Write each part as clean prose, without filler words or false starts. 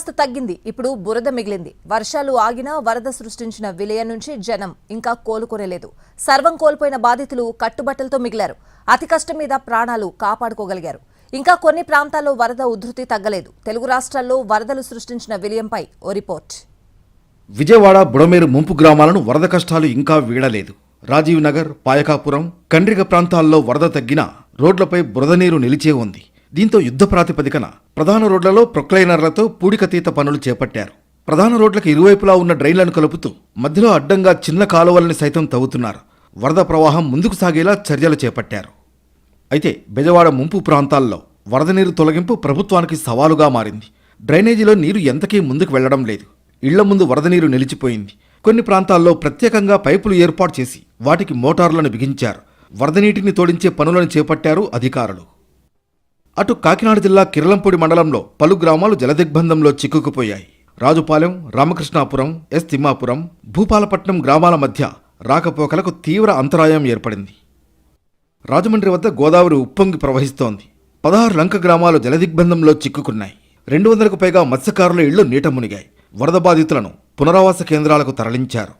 కాస్త తగ్గింది. ఇప్పుడు బురద మిగిలింది. వర్షాలు ఆగినా వరద సృష్టించిన విలయం నుంచి జనం ఇంకా కోలుకోలేదు. సర్వం కోల్పోయిన బాధితులు కట్టుబట్టలతో మిగిలారు. అతి కష్టం మీద ప్రాణాలు కాపాడుకోగలిగారు. ఇంకా కొన్ని ప్రాంతాల్లో వరద ఉధృతి తగ్గలేదు. తెలుగు రాష్ట్రాల్లో వరదలు సృష్టించిన విలయంపై ఓ రిపోర్ట్. విజయవాడ బుడమేరు ముంపు గ్రామాలను వరద కష్టాలు ఇంకా వీడలేదు. రాజీవ్ నగర్, పాయకాపురం, కండ్రిగ ప్రాంతాల్లో వరద తగ్గినా రోడ్లపై బురద నీరు నిలిచే ఉంది. దీంతో యుద్ధ ప్రాతిపదికన ప్రధాన రోడ్లలో ప్రొక్లైనర్లతో పూడికతీత పనులు చేపట్టారు. ప్రధాన రోడ్లకు ఇరువైపులా ఉన్న డ్రైన్లను కలుపుతూ మధ్యలో అడ్డంగా చిన్న కాలువల్ని సైతం తవ్వుతున్నారు. వరద ప్రవాహం ముందుకు సాగేలా చర్యలు చేపట్టారు. అయితే బెజవాడ ముంపు ప్రాంతాల్లో వరద నీరు తొలగింపు ప్రభుత్వానికి సవాలుగా మారింది. డ్రైనేజీలో నీరు ఎంతకీ ముందుకు వెళ్లడం లేదు. ఇళ్ల ముందు వరద నీరు నిలిచిపోయింది. కొన్ని ప్రాంతాల్లో ప్రత్యేకంగా పైపులు ఏర్పాటు చేసి వాటికి మోటార్లను బిగించారు. వరద నీటిని తోడించే పనులను చేపట్టారు అధికారులు. అటు కాకినాడ జిల్లా కిర్లంపూడి మండలంలో పలు గ్రామాలు జలదిగ్బంధంలో చిక్కుకుపోయాయి. రాజుపాలెం, రామకృష్ణాపురం, ఎస్ తిమ్మాపురం, భూపాలపట్నం గ్రామాల మధ్య రాకపోకలకు తీవ్ర అంతరాయం ఏర్పడింది. రాజమండ్రి వద్ద గోదావరి ఉప్పొంగి ప్రవహిస్తోంది. 16 లంక గ్రామాలు జలదిగ్బంధంలో చిక్కుకున్నాయి. 200కు పైగా మత్స్యకారుల ఇళ్లు నీట మునిగాయి. వరద బాధితులను పునరావాస కేంద్రాలకు తరలించారు.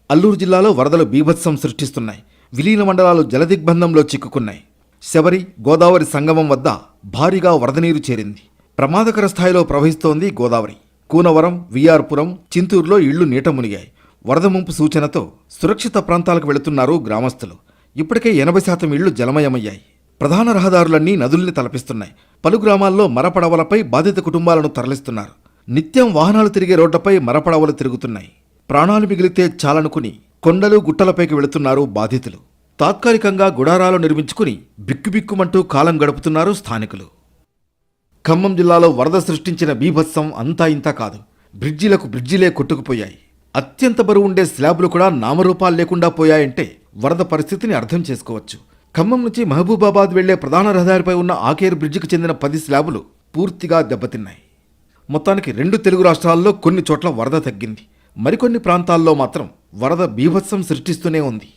అల్లూరు జిల్లాలో వరదలు బీభత్సం సృష్టిస్తున్నాయి. విలీన మండలాలు జలదిగ్బంధంలో చిక్కుకున్నాయి. శబరి, గోదావరి సంగమం వద్ద భారీగా వరద నీరు చేరింది. ప్రమాదకర స్థాయిలో ప్రవహిస్తోంది గోదావరి. కూనవరం, విఆర్పురం, చింతూరులో ఇళ్లు నీట మునిగాయి. వరద ముంపు సూచనతో సురక్షిత ప్రాంతాలకు వెళుతున్నారు గ్రామస్తులు. ఇప్పటికే 80% ఇళ్లు జలమయమయ్యాయి. ప్రధాన రహదారులన్నీ నదుల్ని తలపిస్తున్నాయి. పలు గ్రామాల్లో మరపడవలపై బాధిత కుటుంబాలను తరలిస్తున్నారు. నిత్యం వాహనాలు తిరిగే రోడ్లపై మరపడవలు తిరుగుతున్నాయి. ప్రాణాలు మిగిలితే చాలనుకుని కొండలు, గుట్టలపైకి వెళుతున్నారు బాధితులు. తాత్కాలికంగా గుడారాలు నిర్మించుకుని బిక్కుబిక్కుమంటూ కాలం గడుపుతున్నారు స్థానికులు. ఖమ్మం జిల్లాలో వరద సృష్టించిన బీభత్సం అంతా ఇంతా కాదు. బ్రిడ్జిలే కొట్టుకుపోయాయి. అత్యంత బరువుండే స్లాబులు కూడా నామరూపాలు లేకుండా పోయాయంటే వరద పరిస్థితిని అర్థం చేసుకోవచ్చు. ఖమ్మం నుంచి మహబూబాబాద్ వెళ్లే ప్రధాన రహదారిపై ఉన్న ఆకేరు బ్రిడ్జికి చెందిన 10 స్లాబులు పూర్తిగా దెబ్బతిన్నాయి. మొత్తానికి 2 తెలుగు రాష్ట్రాల్లో కొన్ని చోట్ల వరద తగ్గింది. మరికొన్ని ప్రాంతాల్లో మాత్రం వరద బీభత్సం సృష్టిస్తూనే ఉంది.